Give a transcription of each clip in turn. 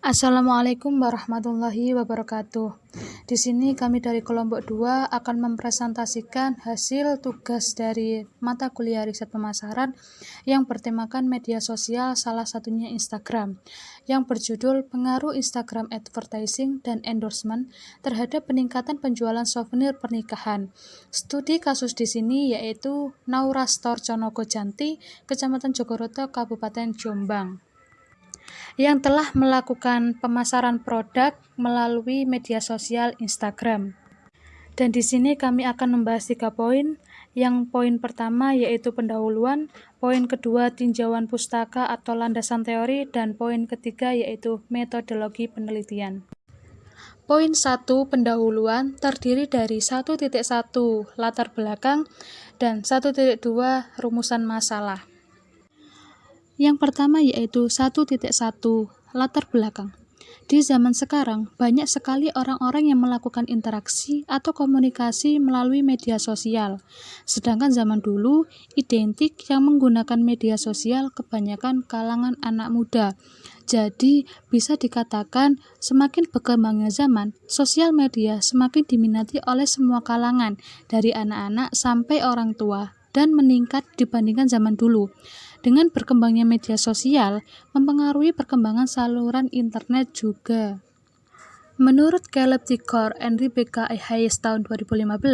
Assalamualaikum warahmatullahi wabarakatuh. Di sini kami dari kelompok 2 akan mempresentasikan hasil tugas dari mata kuliah riset pemasaran yang bertemakan media sosial, salah satunya Instagram, yang berjudul Pengaruh Instagram Advertising dan Endorsement terhadap peningkatan penjualan souvenir pernikahan. Studi kasus di sini yaitu Naura Store Conoko Janti, Kecamatan Jogoroto, Kabupaten Jombang, yang telah melakukan pemasaran produk melalui media sosial Instagram. Dan di sini kami akan membahas 3 poin. Yang poin pertama yaitu pendahuluan, poin kedua tinjauan pustaka atau landasan teori, dan poin ketiga yaitu metodologi penelitian. Poin 1 pendahuluan terdiri dari 1.1 latar belakang dan 1.2 rumusan masalah. Yang pertama yaitu 1.1 latar belakang. Di zaman sekarang, banyak sekali orang-orang yang melakukan interaksi atau komunikasi melalui media sosial. Sedangkan zaman dulu, identik yang menggunakan media sosial kebanyakan kalangan anak muda. Jadi, bisa dikatakan semakin berkembangnya zaman, sosial media semakin diminati oleh semua kalangan, dari anak-anak sampai orang tua, dan meningkat dibandingkan zaman dulu. Dengan berkembangnya media sosial, mempengaruhi perkembangan saluran internet juga. Menurut Caleb Ticor and Rebecca Hayes tahun 2015,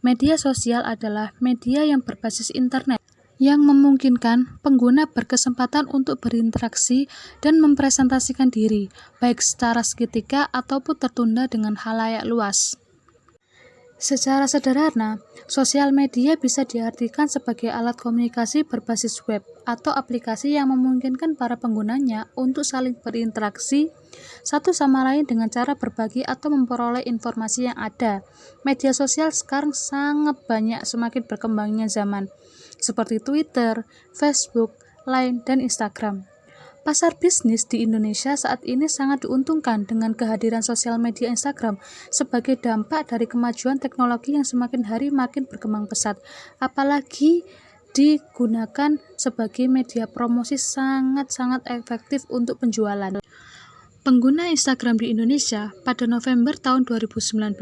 media sosial adalah media yang berbasis internet, yang memungkinkan pengguna berkesempatan untuk berinteraksi dan mempresentasikan diri, baik secara seketika ataupun tertunda dengan khalayak luas. Secara sederhana, sosial media bisa diartikan sebagai alat komunikasi berbasis web atau aplikasi yang memungkinkan para penggunanya untuk saling berinteraksi satu sama lain dengan cara berbagi atau memperoleh informasi yang ada. Media sosial sekarang sangat banyak semakin berkembangnya zaman, seperti Twitter, Facebook, Line, dan Instagram. Pasar bisnis di Indonesia saat ini sangat diuntungkan dengan kehadiran sosial media Instagram sebagai dampak dari kemajuan teknologi yang semakin hari makin berkembang pesat. Apalagi digunakan sebagai media promosi sangat-sangat efektif untuk penjualan. Pengguna Instagram di Indonesia pada November tahun 2019,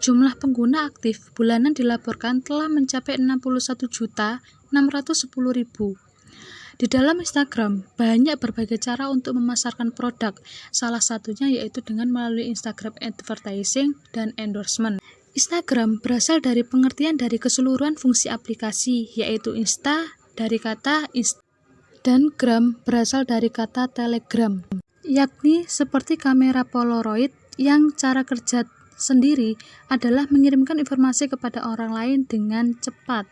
jumlah pengguna aktif bulanan dilaporkan telah mencapai 61.610.000. Di dalam Instagram, banyak berbagai cara untuk memasarkan produk, salah satunya yaitu dengan melalui Instagram Advertising dan Endorsement. Instagram berasal dari pengertian dari keseluruhan fungsi aplikasi, yaitu Insta dari kata Insta, dan Gram berasal dari kata Telegram, yakni seperti kamera Polaroid yang cara kerja sendiri adalah mengirimkan informasi kepada orang lain dengan cepat.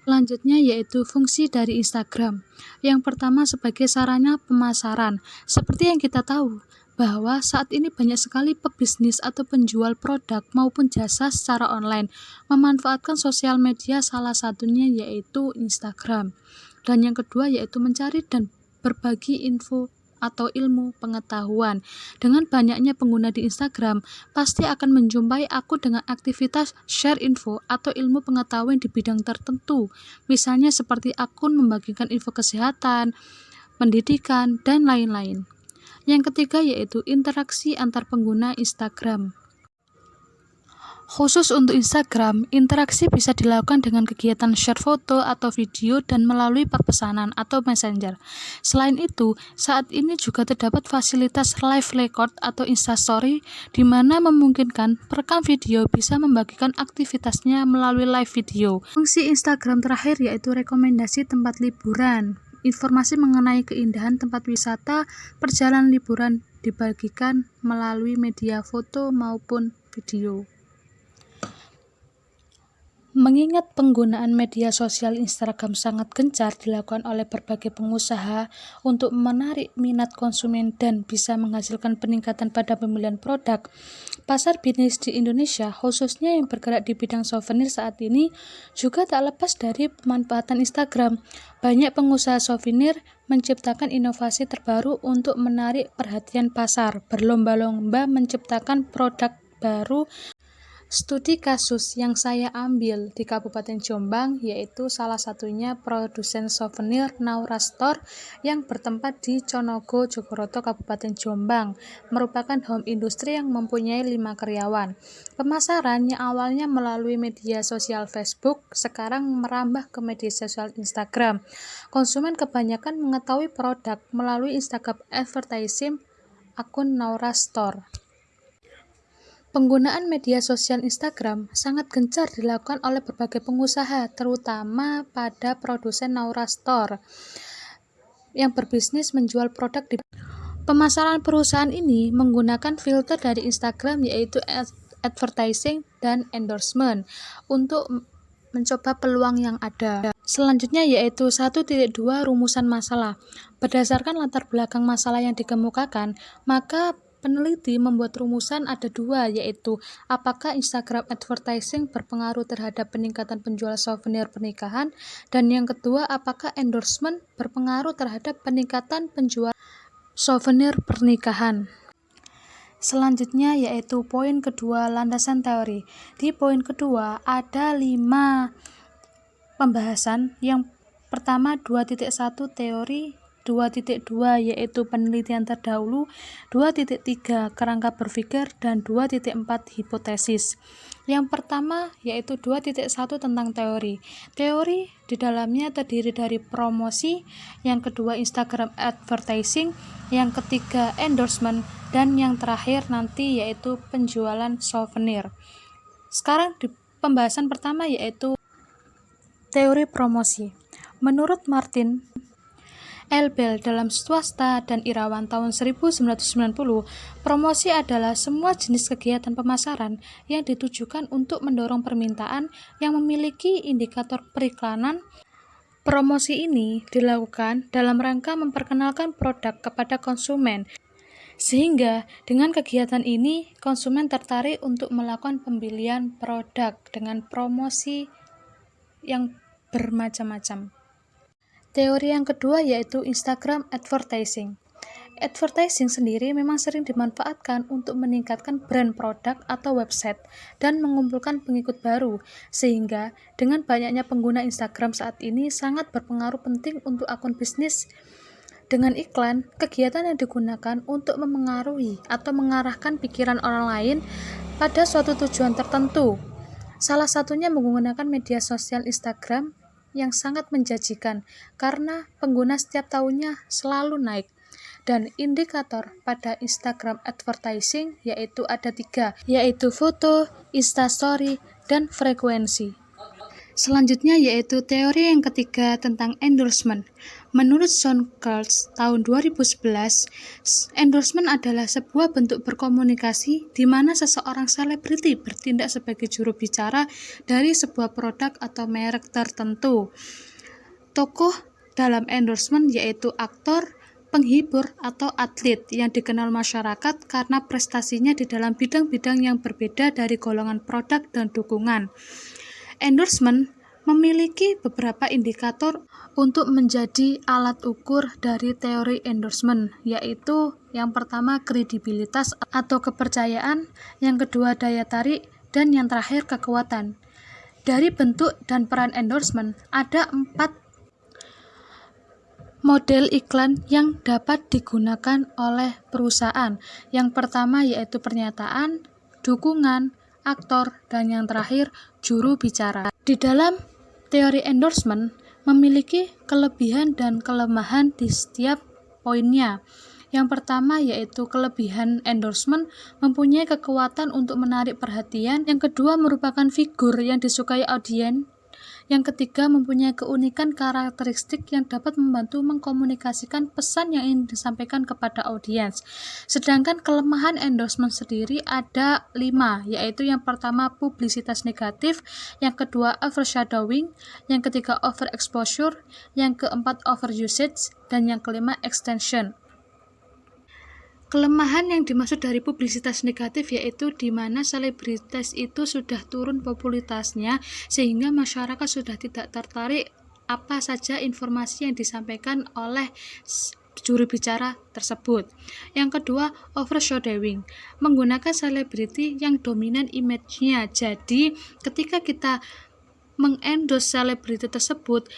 Selanjutnya yaitu fungsi dari Instagram. Yang pertama sebagai sarana pemasaran. Seperti yang kita tahu, bahwa saat ini banyak sekali pebisnis atau penjual produk maupun jasa secara online memanfaatkan sosial media, salah satunya yaitu Instagram. Dan yang kedua yaitu mencari dan berbagi info atau ilmu pengetahuan. Dengan banyaknya pengguna di Instagram, pasti akan menjumpai akun dengan aktivitas share info atau ilmu pengetahuan di bidang tertentu, misalnya seperti akun membagikan info kesehatan, pendidikan, dan lain-lain. Yang ketiga yaitu interaksi antar pengguna Instagram. Khusus untuk Instagram, interaksi bisa dilakukan dengan kegiatan share foto atau video dan melalui pesanan atau messenger. Selain itu, saat ini juga terdapat fasilitas live record atau Instastory, di mana memungkinkan perekam video bisa membagikan aktivitasnya melalui live video. Fungsi Instagram terakhir yaitu rekomendasi tempat liburan. Informasi mengenai keindahan tempat wisata, perjalanan liburan dibagikan melalui media foto maupun video. Mengingat penggunaan media sosial Instagram sangat gencar dilakukan oleh berbagai pengusaha untuk menarik minat konsumen dan bisa menghasilkan peningkatan pada pemilihan produk, pasar bisnis di Indonesia, khususnya yang bergerak di bidang souvenir saat ini, juga tak lepas dari pemanfaatan Instagram. Banyak pengusaha souvenir menciptakan inovasi terbaru untuk menarik perhatian pasar, berlomba-lomba menciptakan produk baru Studi kasus yang saya ambil di Kabupaten Jombang yaitu salah satunya produsen souvenir Naura Store yang bertempat di Conogo, Jogoroto, Kabupaten Jombang, merupakan home industry yang mempunyai 5 karyawan. Pemasaran yang awalnya melalui media sosial Facebook, sekarang merambah ke media sosial Instagram. Konsumen kebanyakan mengetahui produk melalui Instagram advertising akun Naura Store. Penggunaan media sosial Instagram sangat gencar dilakukan oleh berbagai pengusaha, terutama pada produsen Naura Store yang berbisnis menjual produk di pemasaran. Perusahaan ini menggunakan filter dari Instagram yaitu advertising dan endorsement untuk mencoba peluang yang ada. Selanjutnya yaitu 1.2 rumusan masalah. Berdasarkan latar belakang masalah yang dikemukakan, maka peneliti membuat rumusan ada 2, yaitu apakah Instagram advertising berpengaruh terhadap peningkatan penjualan souvenir pernikahan, dan yang kedua apakah endorsement berpengaruh terhadap peningkatan penjualan souvenir pernikahan. Selanjutnya yaitu poin kedua, landasan teori. Di poin kedua ada 5 pembahasan. Yang pertama 2.1 teori, 2.2 yaitu penelitian terdahulu, 2.3 kerangka berpikir, dan 2.4 hipotesis. Yang pertama yaitu 2.1 tentang teori. Teori di dalamnya terdiri dari promosi, yang kedua Instagram advertising, yang ketiga endorsement, dan yang terakhir nanti yaitu penjualan souvenir. Sekarang di pembahasan pertama yaitu teori promosi. Menurut Martin L. Bell dalam Swasta dan Irawan tahun 1990, promosi adalah semua jenis kegiatan pemasaran yang ditujukan untuk mendorong permintaan yang memiliki indikator periklanan. Promosi ini dilakukan dalam rangka memperkenalkan produk kepada konsumen, sehingga dengan kegiatan ini konsumen tertarik untuk melakukan pembelian produk dengan promosi yang bermacam-macam. Teori yang kedua yaitu Instagram advertising. Advertising sendiri memang sering dimanfaatkan untuk meningkatkan brand produk atau website dan mengumpulkan pengikut baru, sehingga dengan banyaknya pengguna Instagram saat ini sangat berpengaruh penting untuk akun bisnis. Dengan iklan, kegiatan yang digunakan untuk memengaruhi atau mengarahkan pikiran orang lain pada suatu tujuan tertentu. Salah satunya menggunakan media sosial Instagram yang sangat menjanjikan karena pengguna setiap tahunnya selalu naik. Dan indikator pada Instagram advertising yaitu ada 3, yaitu foto, instastory, dan frekuensi. Selanjutnya yaitu teori yang ketiga tentang endorsement. Menurut Sean Kurtz tahun 2011, endorsement adalah sebuah bentuk berkomunikasi di mana seseorang selebriti bertindak sebagai juru bicara dari sebuah produk atau merek tertentu. Tokoh dalam endorsement yaitu aktor, penghibur, atau atlet yang dikenal masyarakat karena prestasinya di dalam bidang-bidang yang berbeda dari golongan produk dan dukungan. Endorsement memiliki beberapa indikator untuk menjadi alat ukur dari teori endorsement, yaitu yang pertama kredibilitas atau kepercayaan, yang kedua daya tarik, dan yang terakhir kekuatan. Dari bentuk dan peran endorsement, ada 4 model iklan yang dapat digunakan oleh perusahaan. Yang pertama yaitu pernyataan, dukungan, aktor, dan yang terakhir juru bicara. Di dalam teori endorsement memiliki kelebihan dan kelemahan di setiap poinnya. Yang pertama yaitu kelebihan endorsement mempunyai kekuatan untuk menarik perhatian. Yang kedua merupakan figur yang disukai audiens. Yang ketiga mempunyai keunikan karakteristik yang dapat membantu mengkomunikasikan pesan yang ingin disampaikan kepada audiens. Sedangkan kelemahan endorsement sendiri ada 5, yaitu yang pertama publisitas negatif, yang kedua overshadowing, yang ketiga overexposure, yang keempat overusage, dan yang kelima extension. Kelemahan yang dimaksud dari publisitas negatif yaitu di mana selebritas itu sudah turun popularitasnya sehingga masyarakat sudah tidak tertarik apa saja informasi yang disampaikan oleh juru bicara tersebut. Yang kedua, overshadowing, menggunakan selebriti yang dominan image-nya. Jadi, ketika kita mengendorse selebriti tersebut,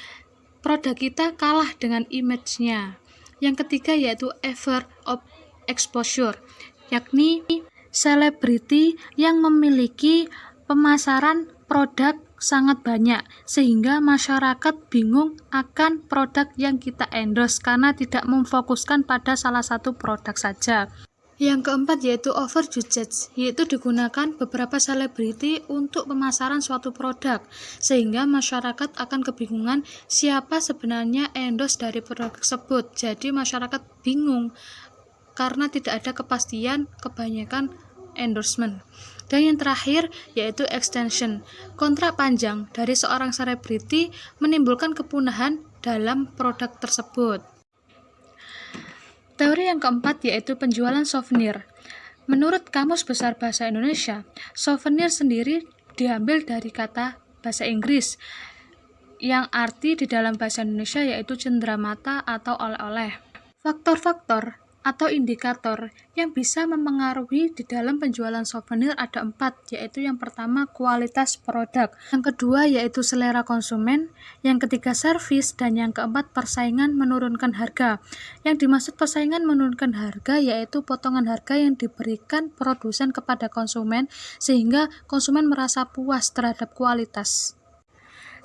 produk kita kalah dengan image-nya. Yang ketiga yaitu over of exposure, yakni selebriti yang memiliki pemasaran produk sangat banyak sehingga masyarakat bingung akan produk yang kita endorse karena tidak memfokuskan pada salah satu produk saja. Yang keempat yaitu over usage, yaitu digunakan beberapa selebriti untuk pemasaran suatu produk sehingga masyarakat akan kebingungan siapa sebenarnya endorse dari produk tersebut. Jadi masyarakat bingung karena tidak ada kepastian kebanyakan endorsement. Dan yang terakhir yaitu extension, kontrak panjang dari seorang selebriti menimbulkan kepunahan dalam produk tersebut. Teori yang keempat yaitu penjualan souvenir. Menurut Kamus Besar Bahasa Indonesia, souvenir sendiri diambil dari kata bahasa Inggris yang arti di dalam bahasa Indonesia yaitu cenderamata atau oleh-oleh. Faktor-faktor atau indikator yang bisa mempengaruhi di dalam penjualan souvenir ada 4, yaitu yang pertama kualitas produk, yang kedua yaitu selera konsumen, yang ketiga servis, dan yang keempat persaingan menurunkan harga. Yang dimaksud persaingan menurunkan harga yaitu potongan harga yang diberikan produsen kepada konsumen sehingga konsumen merasa puas terhadap kualitas.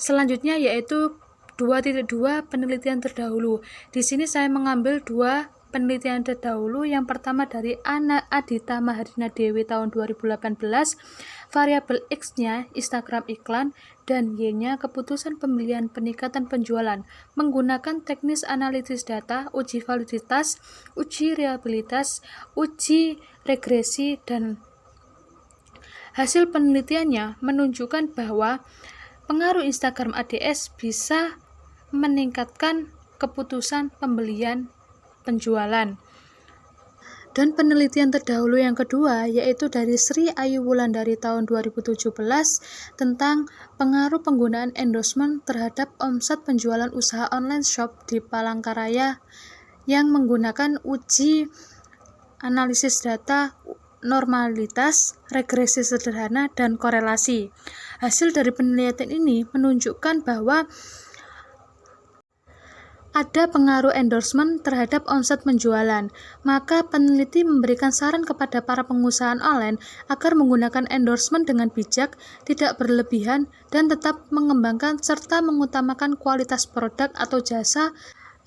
Selanjutnya yaitu 2.2 penelitian terdahulu. Di sini saya mengambil 2 penelitian terdahulu. Yang pertama dari Ana Adita Mahardina Dewi tahun 2018, variabel X-nya Instagram iklan dan Y-nya keputusan pembelian peningkatan penjualan menggunakan teknis analisis data, uji validitas, uji reliabilitas, uji regresi, dan hasil penelitiannya menunjukkan bahwa pengaruh Instagram ADS bisa meningkatkan keputusan pembelian penjualan. Dan penelitian terdahulu yang kedua yaitu dari Sri Ayu Wulandari tahun 2017 tentang pengaruh penggunaan endorsement terhadap omset penjualan usaha online shop di Palangkaraya yang menggunakan uji analisis data, normalitas, regresi sederhana, dan korelasi. Hasil dari penelitian ini menunjukkan bahwa ada pengaruh endorsement terhadap omset penjualan. Maka peneliti memberikan saran kepada para pengusaha online agar menggunakan endorsement dengan bijak, tidak berlebihan, dan tetap mengembangkan serta mengutamakan kualitas produk atau jasa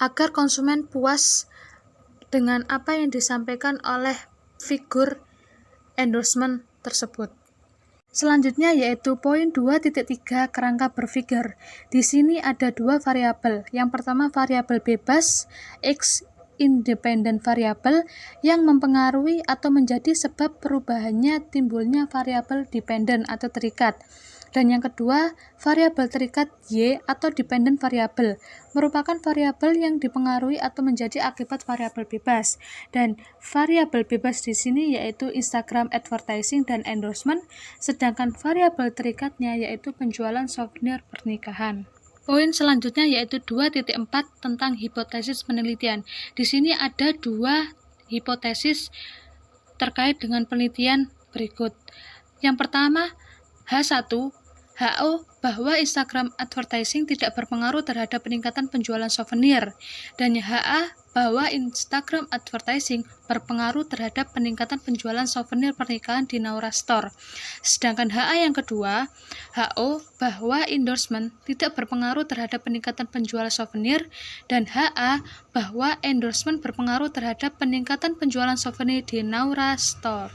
agar konsumen puas dengan apa yang disampaikan oleh figur endorsement tersebut. Selanjutnya yaitu poin 2.3 kerangka berpikir. Di sini ada 2 variabel. Yang pertama variabel bebas, X independent variable yang mempengaruhi atau menjadi sebab perubahannya timbulnya variabel dependent atau terikat. Dan yang kedua, variabel terikat Y atau dependent variable merupakan variabel yang dipengaruhi atau menjadi akibat variabel bebas. Dan variabel bebas di sini yaitu Instagram advertising dan endorsement, sedangkan variabel terikatnya yaitu penjualan souvenir pernikahan. Poin selanjutnya yaitu 2.4 tentang hipotesis penelitian. Di sini ada 2 hipotesis terkait dengan penelitian berikut. Yang pertama, H1, HO bahwa Instagram advertising tidak berpengaruh terhadap peningkatan penjualan souvenir, dan HA bahwa Instagram advertising berpengaruh terhadap peningkatan penjualan souvenir pernikahan di Naura Store. Sedangkan HA yang kedua, HO bahwa endorsement tidak berpengaruh terhadap peningkatan penjualan souvenir, dan HA bahwa endorsement berpengaruh terhadap peningkatan penjualan souvenir di Naura Store.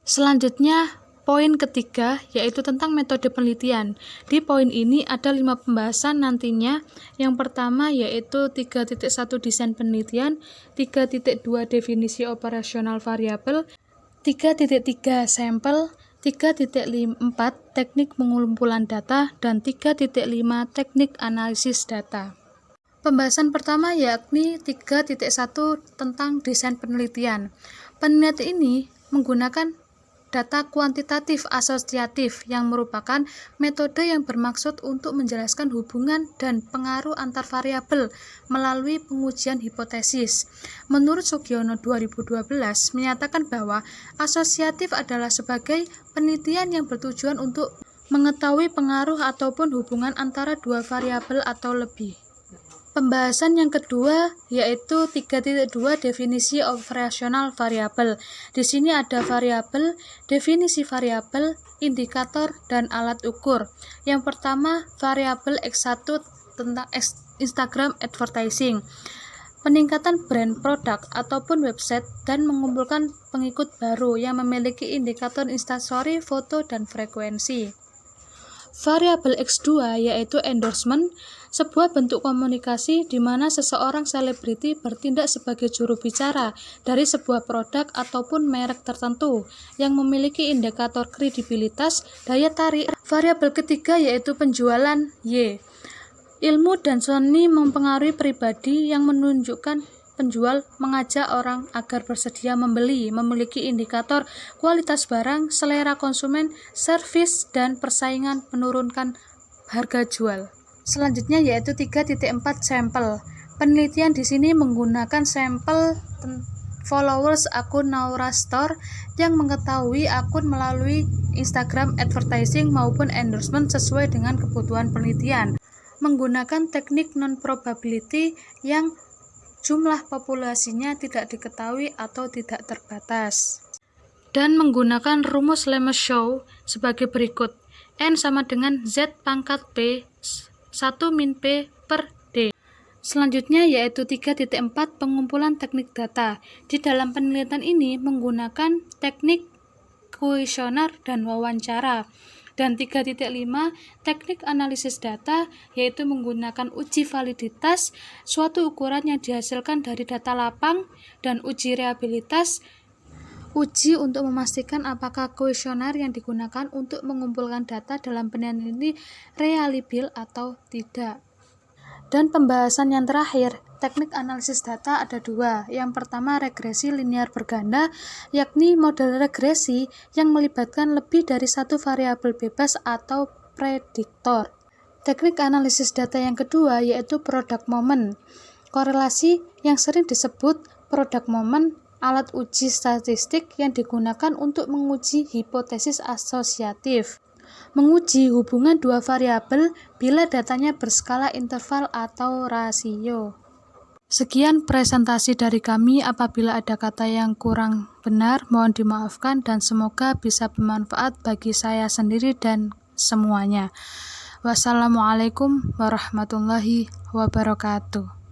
Selanjutnya poin ketiga yaitu tentang metode penelitian. Di poin ini ada 5 pembahasan nantinya. Yang pertama yaitu 3.1 desain penelitian, 3.2 definisi operasional variabel, 3.3 sampel, 3.4 teknik pengumpulan data, dan 3.5 teknik analisis data. Pembahasan pertama yakni 3.1 tentang desain penelitian. Penelitian ini menggunakan data kuantitatif asosiatif yang merupakan metode yang bermaksud untuk menjelaskan hubungan dan pengaruh antar variabel melalui pengujian hipotesis. Menurut Sugiono 2012 menyatakan bahwa asosiatif adalah sebagai penelitian yang bertujuan untuk mengetahui pengaruh ataupun hubungan antara dua variabel atau lebih. Pembahasan yang kedua yaitu 3.2 definisi operasional variabel. Di sini ada variabel, definisi variabel, indikator, dan alat ukur. Yang pertama, variabel X1 tentang Instagram advertising. Peningkatan brand produk ataupun website dan mengumpulkan pengikut baru yang memiliki indikator instastory, foto, dan frekuensi. Variabel X2 yaitu endorsement, sebuah bentuk komunikasi di mana seseorang selebriti bertindak sebagai juru bicara dari sebuah produk ataupun merek tertentu yang memiliki indikator kredibilitas, daya tarik. Variabel ketiga yaitu penjualan Y. Ilmu dan seni mempengaruhi pribadi yang menunjukkan penjual mengajak orang agar bersedia membeli, memiliki indikator kualitas barang, selera konsumen, servis, dan persaingan menurunkan harga jual. Selanjutnya yaitu 3.4 sampel. Penelitian di sini menggunakan sampel followers akun Naura Store yang mengetahui akun melalui Instagram advertising maupun endorsement sesuai dengan kebutuhan penelitian. Menggunakan teknik non-probability yang jumlah populasinya tidak diketahui atau tidak terbatas. Dan menggunakan rumus Lemeshow sebagai berikut. N sama dengan Z pangkat P 1 min P per D. Selanjutnya yaitu 3.4 pengumpulan teknik data. Di dalam penelitian ini menggunakan teknik kuesioner dan wawancara. Dan 3.5 teknik analisis data yaitu menggunakan uji validitas, suatu ukuran yang dihasilkan dari data lapang, dan uji reliabilitas, uji untuk memastikan apakah kuesioner yang digunakan untuk mengumpulkan data dalam penelitian ini reliable atau tidak. Dan pembahasan yang terakhir, teknik analisis data ada dua. Yang pertama regresi linear berganda, yakni model regresi yang melibatkan lebih dari satu variabel bebas atau prediktor. Teknik analisis data yang kedua yaitu product moment. Korelasi yang sering disebut product moment, alat uji statistik yang digunakan untuk menguji hipotesis asosiatif. Menguji hubungan dua variabel bila datanya berskala interval atau rasio. Sekian presentasi dari kami. Apabila ada kata yang kurang benar, mohon dimaafkan dan semoga bisa bermanfaat bagi saya sendiri dan semuanya. Wassalamualaikum warahmatullahi wabarakatuh.